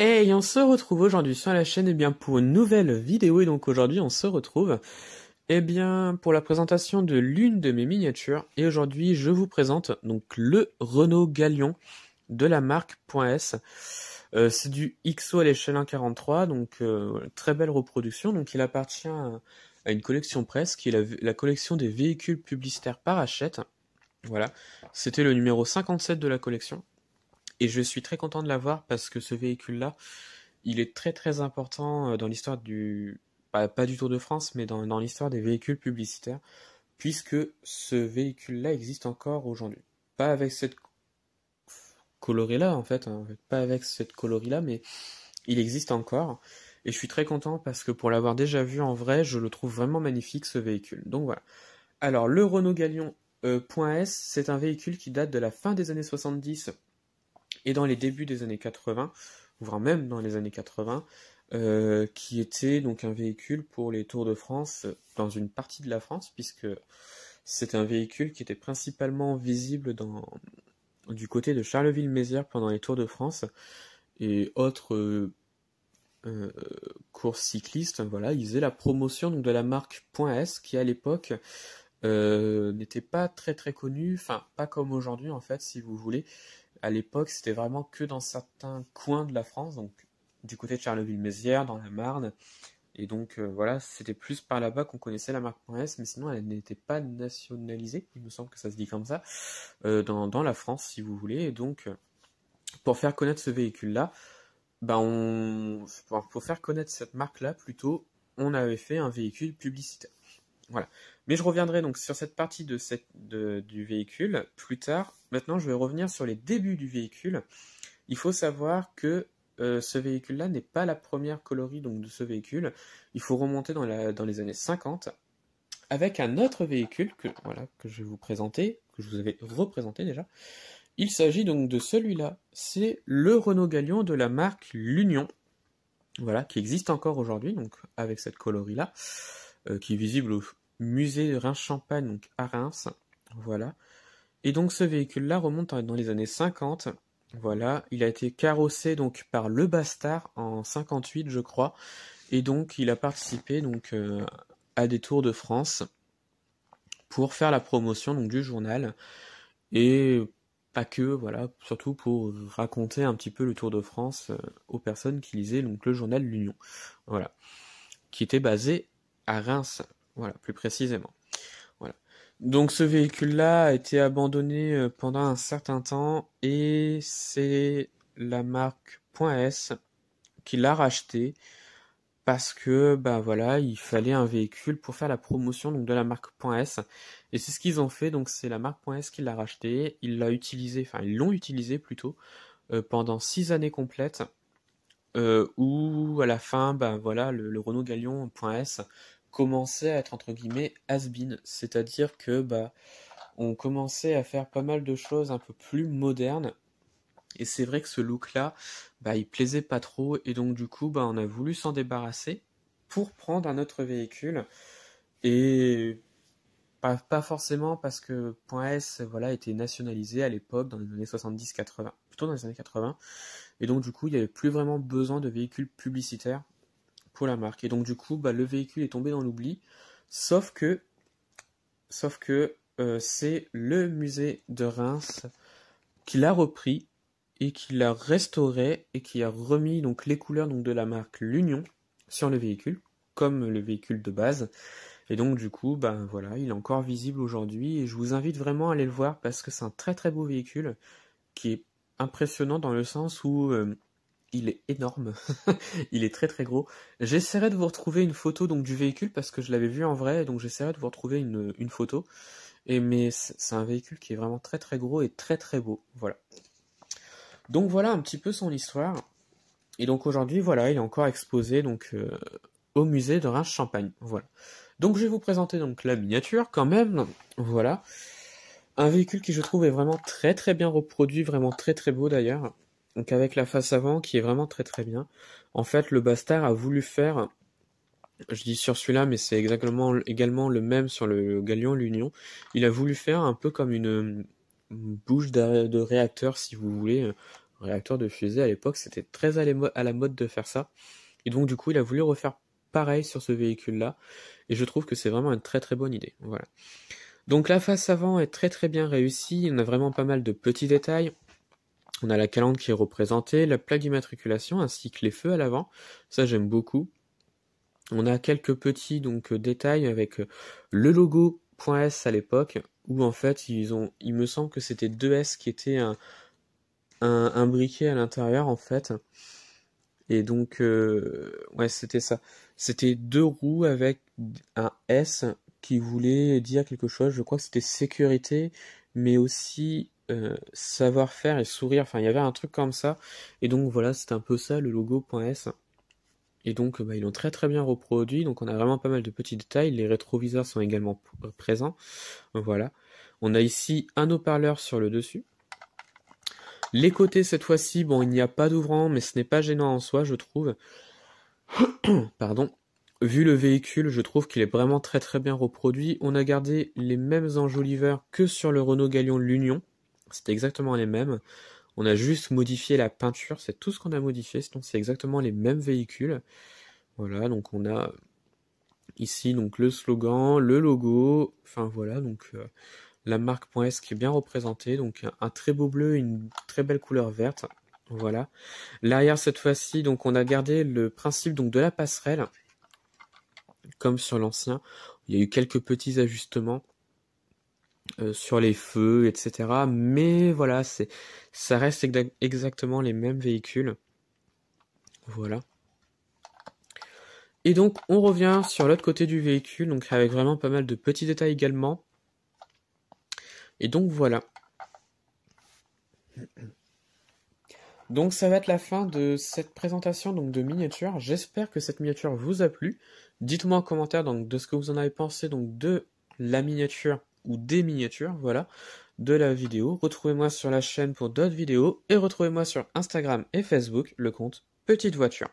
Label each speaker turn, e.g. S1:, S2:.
S1: Hey, on se retrouve aujourd'hui sur la chaîne pour une nouvelle vidéo et donc aujourd'hui on se retrouve pour la présentation de l'une de mes miniatures et aujourd'hui je vous présente donc le Renault Galion de la marque .S. C'est du XO à l'échelle 1,43 donc très belle reproduction, donc il appartient à une collection presse qui est la collection des véhicules publicitaires par Hachette. Voilà, c'était le numéro 57 de la collection. Et je suis très content de l'avoir parce que ce véhicule-là, il est très très important dans l'histoire pas du Tour de France, mais dans l'histoire des véhicules publicitaires, puisque ce véhicule-là existe encore aujourd'hui. Pas avec cette coloris-là en fait, hein, pas avec cette coloris-là, mais il existe encore. Et je suis très content parce que pour l'avoir déjà vu en vrai, je le trouve vraiment magnifique ce véhicule. Donc voilà. Alors le Renault Galion .S, c'est un véhicule qui date de la fin des années 70 et dans les débuts des années 80, voire même dans les années 80, qui était donc un véhicule pour les Tours de France dans une partie de la France, puisque c'est un véhicule qui était principalement visible du côté de Charleville-Mézières pendant les Tours de France et autres euh, courses cyclistes. Voilà, ils faisaient la promotion donc, de la marque .S qui à l'époque n'était pas très très connue, enfin pas comme aujourd'hui en fait si vous voulez. À l'époque, c'était vraiment que dans certains coins de la France, donc du côté de Charleville-Mézières, dans la Marne. Et donc voilà, c'était plus par là-bas qu'on connaissait la marque .S, mais sinon elle n'était pas nationalisée, il me semble que ça se dit comme ça, dans la France si vous voulez. Et donc pour faire connaître ce véhicule-là, pour faire connaître cette marque-là plutôt, on avait fait un véhicule publicitaire. Voilà. Mais je reviendrai donc sur cette partie du véhicule plus tard. Maintenant, je vais revenir sur les débuts du véhicule. Il faut savoir que ce véhicule-là n'est pas la première coloris donc, de ce véhicule. Il faut remonter dans les années 50 avec un autre véhicule que je vais vous présenter, que je vous avais représenté déjà. Il s'agit donc de celui-là. C'est le Renault Galion de la marque L'Union. Voilà, qui existe encore aujourd'hui, donc avec cette coloris-là, qui est visible au musée Reims-Champagne, donc à Reims. Voilà. Et donc ce véhicule-là remonte dans les années 50. Voilà, il a été carrossé donc par Le Bastard en 58, je crois, et donc il a participé donc à des Tours de France pour faire la promotion donc du journal et pas que, voilà, surtout pour raconter un petit peu le Tour de France aux personnes qui lisaient donc le journal L'Union, voilà, qui était basé à Reims, voilà, plus précisément. Voilà. Donc ce véhicule-là a été abandonné pendant un certain temps et c'est la marque .S qui l'a racheté parce que voilà, il fallait un véhicule pour faire la promotion donc de la marque .S et c'est ce qu'ils ont fait, donc c'est la marque .S qui l'a racheté, ils l'ont utilisé plutôt pendant 6 années complètes où à la fin voilà, le Renault Galion .S commençait à être entre guillemets has-been, c'est-à-dire que on commençait à faire pas mal de choses un peu plus modernes et c'est vrai que ce look-là, il plaisait pas trop et donc du coup on a voulu s'en débarrasser pour prendre un autre véhicule et pas forcément parce que .S voilà, était nationalisé à l'époque dans les années 70-80, plutôt dans les années 80 et donc du coup il n'y avait plus vraiment besoin de véhicules publicitaires pour la marque. Et donc du coup, le véhicule est tombé dans l'oubli, sauf que, c'est le musée de Reims qui l'a repris et qui l'a restauré et qui a remis donc les couleurs donc de la marque L'Union sur le véhicule, comme le véhicule de base. Et donc du coup, voilà, il est encore visible aujourd'hui et je vous invite vraiment à aller le voir parce que c'est un très très beau véhicule qui est impressionnant dans le sens où il est énorme, il est très très gros. J'essaierai de vous retrouver une photo donc du véhicule parce que je l'avais vu en vrai, donc j'essaierai de vous retrouver une photo. Mais c'est un véhicule qui est vraiment très très gros et très très beau. Voilà. Donc voilà un petit peu son histoire. Et donc aujourd'hui, voilà, il est encore exposé donc au musée de Reims-Champagne. Voilà. Donc je vais vous présenter donc la miniature quand même. Voilà. Un véhicule qui je trouve est vraiment très très bien reproduit, vraiment très très beau d'ailleurs. Donc avec la face avant qui est vraiment très très bien. En fait, le Bastard a voulu faire, je dis sur celui-là, mais c'est exactement également le même sur le Galion L'Union. Il a voulu faire un peu comme une bouche de réacteur, si vous voulez, réacteur de fusée à l'époque, c'était très à la mode de faire ça. Et donc du coup, il a voulu refaire pareil sur ce véhicule-là. Et je trouve que c'est vraiment une très très bonne idée. Voilà. Donc la face avant est très très bien réussie. On a vraiment pas mal de petits détails. On a la calandre qui est représentée, la plaque d'immatriculation ainsi que les feux à l'avant. Ça j'aime beaucoup. On a quelques petits détails avec le logo .S à l'époque, où en fait il me semble que c'était 2S qui était un briquet à l'intérieur en fait. Et donc ouais c'était ça. C'était 2 roues avec un S qui voulait dire quelque chose. Je crois que c'était sécurité, mais aussi savoir-faire et sourire. Enfin il y avait un truc comme ça. Et donc voilà, c'était un peu ça le logo .S. Et donc, ils l'ont très très bien reproduit. Donc, on a vraiment pas mal de petits détails. Les rétroviseurs sont également présents. Voilà. On a ici un haut-parleur sur le dessus. Les côtés, cette fois-ci, bon, il n'y a pas d'ouvrant, mais ce n'est pas gênant en soi, je trouve. Pardon. Vu le véhicule, je trouve qu'il est vraiment très très bien reproduit. On a gardé les mêmes enjoliveurs que sur le Renault Galion L'Union. C'était exactement les mêmes. On a juste modifié la peinture, c'est tout ce qu'on a modifié, sinon c'est exactement les mêmes véhicules. Voilà, donc on a ici donc le slogan, le logo, enfin voilà, donc la marque .S qui est bien représentée, donc un très beau bleu, une très belle couleur verte. Voilà. L'arrière cette fois-ci, donc on a gardé le principe donc de la passerelle, comme sur l'ancien. Il y a eu quelques petits ajustements. Sur les feux, etc. Mais voilà, ça reste exactement les mêmes véhicules. Voilà. Et donc, on revient sur l'autre côté du véhicule, donc avec vraiment pas mal de petits détails également. Et donc, voilà. Donc, ça va être la fin de cette présentation donc, de miniature. J'espère que cette miniature vous a plu. Dites-moi en commentaire donc, de ce que vous en avez pensé donc, de la miniature ou des miniatures, voilà, de la vidéo. Retrouvez-moi sur la chaîne pour d'autres vidéos et retrouvez-moi sur Instagram et Facebook, le compte Petite Voiture.